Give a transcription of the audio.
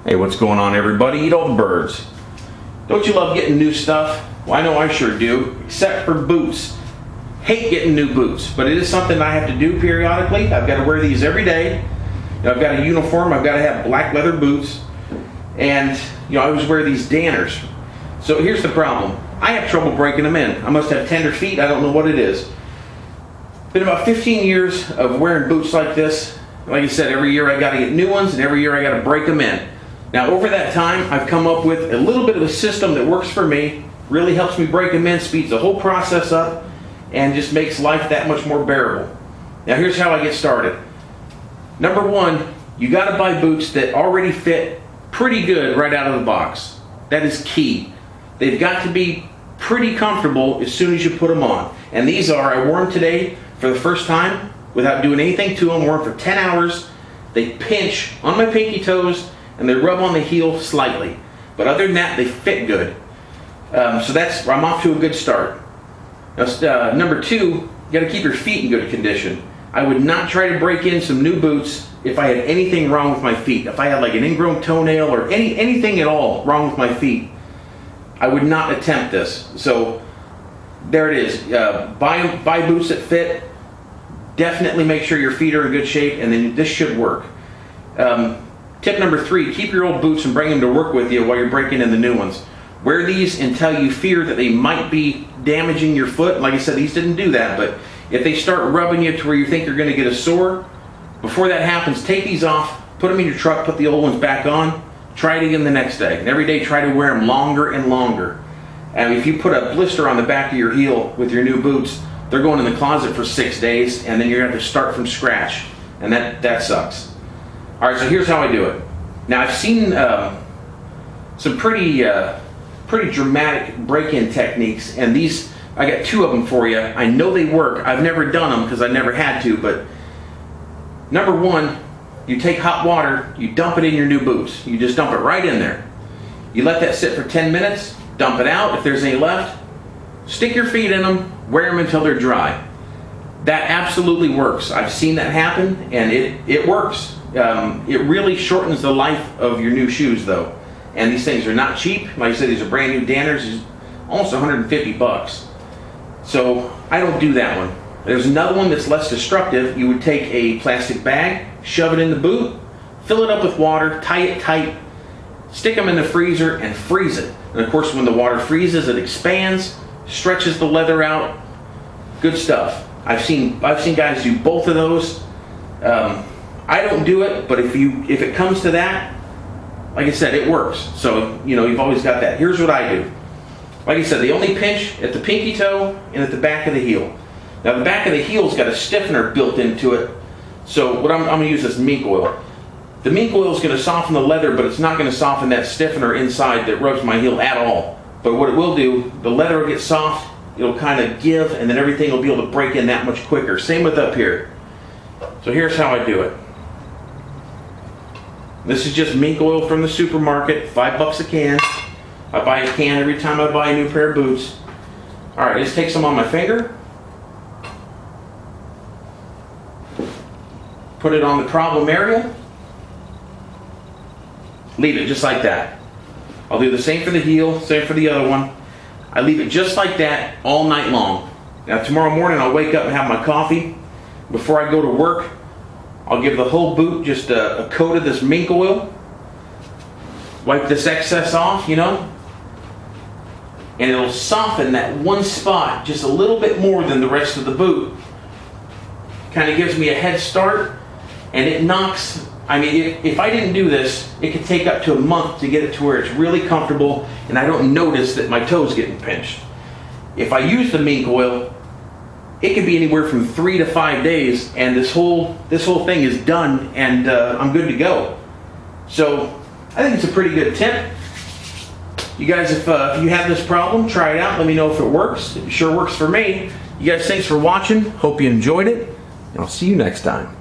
Hey, what's going on, everybody? Eatallthebirds. Don't you love getting new stuff? Well, I know I sure do, except for boots. Hate getting new boots, but it is something I have to do periodically. I've got to wear these every day. I've got a uniform. I've got to have black leather boots, and I always wear these Danners. So here's the problem. I have trouble breaking them in. I must have tender feet. I don't know what it is. Been about 15 years of wearing boots like this. Like I said, every year I got to get new ones, and every year I got to break them in. Now, over that time, I've come up with a little bit of a system that works for me, really helps me break them in, speeds the whole process up, and just makes life that much more bearable. Now, here's how I get started. Number one, you got to buy boots that already fit pretty good right out of the box. That is key. They've got to be pretty comfortable as soon as you put them on. And these are, I wore them today for the first time without doing anything to them. Wore them for 10 hours. They pinch on my pinky toes and they rub on the heel slightly. But other than that, they fit good. So I'm off to a good start. Now, number two, you got to keep your feet in good condition. I would not try to break in some new boots if I had anything wrong with my feet. If I had like an ingrown toenail or anything at all wrong with my feet, I would not attempt this. So there it is. Buy boots that fit. Definitely make sure your feet are in good shape, and then this should work. Tip number three, keep your old boots and bring them to work with you while you're breaking in the new ones. Wear these until you fear that they might be damaging your foot. Like I said, these didn't do that, but if they start rubbing you to where you think you're going to get a sore, before that happens, take these off, put them in your truck, put the old ones back on, try it again the next day. And every day try to wear them longer and longer. And if you put a blister on the back of your heel with your new boots, they're going in the closet for 6 days, and then you're going to have to start from scratch. And that sucks. All right, so here's how I do it. Now, I've seen some pretty dramatic break-in techniques, and these, I got two of them for you. I know they work. I've never done them because I never had to, but number one, you take hot water, you dump it in your new boots. You just dump it right in there. You let that sit for 10 minutes, dump it out if there's any left, stick your feet in them, wear them until they're dry. That absolutely works. I've seen that happen, and it works. It really shortens the life of your new shoes, though. And these things are not cheap. Like I said, these are brand new Danners. It's almost 150 bucks. So I don't do that one. There's another one that's less destructive. You would take a plastic bag, shove it in the boot, fill it up with water, tie it tight, stick them in the freezer, and freeze it. And of course, when the water freezes, it expands, stretches the leather out. Good stuff. I've seen guys do both of those. I don't do it, but if it comes to that, like I said, it works. So, you've always got that. Here's what I do. Like I said, they only pinch at the pinky toe and at the back of the heel. Now, the back of the heel's got a stiffener built into it. So what I'm going to use is mink oil. The mink oil is going to soften the leather, but it's not going to soften that stiffener inside that rubs my heel at all. But what it will do, the leather will get soft, it'll kind of give, and then everything will be able to break in that much quicker. Same with up here. So here's how I do it. This is just mink oil from the supermarket, $5 a can. I buy a can every time I buy a new pair of boots. All right, just take some on my finger. Put it on the problem area. Leave it just like that. I'll do the same for the heel, same for the other one. I leave it just like that all night long. Now, tomorrow morning I'll wake up and have my coffee. Before I go to work, I'll give the whole boot just a coat of this mink oil. Wipe this excess off, and it'll soften that one spot just a little bit more than the rest of the boot. Kind of gives me a head start, and it knocks, if I didn't do this, it could take up to a month to get it to where it's really comfortable and I don't notice that my toe's getting pinched. If I use the mink oil, it could be anywhere from 3 to 5 days, and this whole thing is done, and I'm good to go. So I think it's a pretty good tip. You guys, if you have this problem, try it out. Let me know if it works. It sure works for me. You guys, thanks for watching. Hope you enjoyed it, and I'll see you next time.